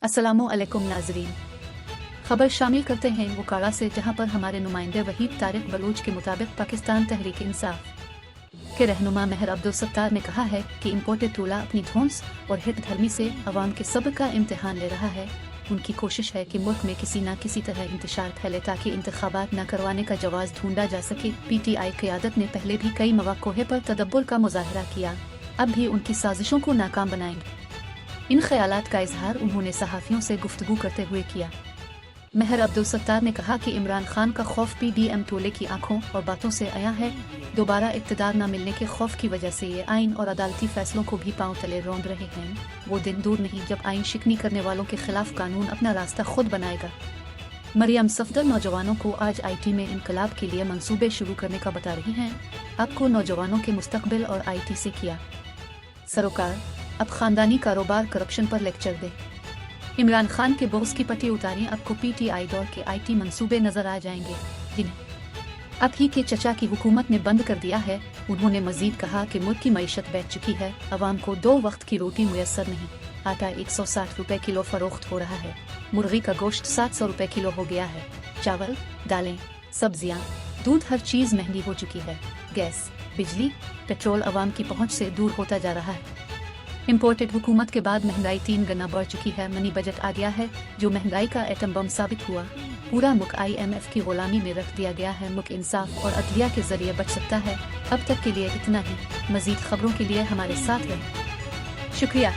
अस्सलामु अलैकुम नाजरीन। खबर शामिल करते हैं वकाड़ा से, जहां पर हमारे नुमाइंदे वहीद तारिक बलूच के मुताबिक पाकिस्तान तहरीक इंसाफ के रहनुमा महर अब्दुल सत्तार ने कहा है कि इम्पोर्टेड टूला अपनी धौंस और हित धर्मी से अवाम के सब्र का इम्तिहान ले रहा है। उनकी कोशिश है कि मुल्क में किसी न किसी तरह इंतशार फैले ताकि इंतखाबात न करवाने का जवाज़ ढूंढा जा सके। PTI क़यादत ने पहले भी कई मौक़ों पर तदब्बुर का मुज़ाहरा किया, अब भी उनकी साजिशों को नाकाम बनाएंगे। इन ख्यालात का इजहार उन्होंने सहाफ़ियों से गुफ्तगू करते हुए किया। महर अब्दुल सत्तार ने कहा कि इमरान खान का खौफ PDM टोले की आंखों और बातों से आया है। दोबारा इक़्तिदार न मिलने के खौफ की वजह से ये आइन और अदालती फैसलों को भी पांव तले रौंद रहे हैं। वो दिन दूर नहीं जब आइन शिकनी करने वालों के खिलाफ कानून अपना रास्ता खुद बनाएगा। मरियम सफदर नौजवानों को आज IT में इनकलाब के लिए मंसूबे शुरू करने का बता रही हैं। आपको नौजवानों के मुस्तकबिल और IT से किया सरोकार, अब खानदानी कारोबार करप्शन पर लेक्चर दे। इमरान खान के बोझ की पट्टी उतारी, आपको PTI दौर के IT मंसूबे नजर आ जाएंगे जिन्हें अब ही के चचा की हुकूमत ने बंद कर दिया है। उन्होंने मजीद कहा कि मुल्क की मईशत बैठ चुकी है, अवाम को 2 वक्त की रोटी मुयस्सर नहीं। आटा 160 रुपए किलो फरोख्त हो रहा है, मुर्गी का गोश्त 700 रुपए किलो हो गया है, चावल, दालें, सब्जियां, दूध, हर चीज महंगी हो चुकी है। गैस, बिजली, पेट्रोल अवाम की पहुंच से दूर होता जा रहा है। इम्पोर्टेड हुकूमत के बाद महंगाई 3 गुना बढ़ चुकी है। मनी बजट आ गया है जो महंगाई का एटम बम साबित हुआ। पूरा मुल्क IMF की गुलामी में रख दिया गया है। मुल्क इंसाफ और अदलिया के जरिए बच सकता है। अब तक के लिए इतना ही। मजीद खबरों के लिए हमारे साथ रहें। शुक्रिया।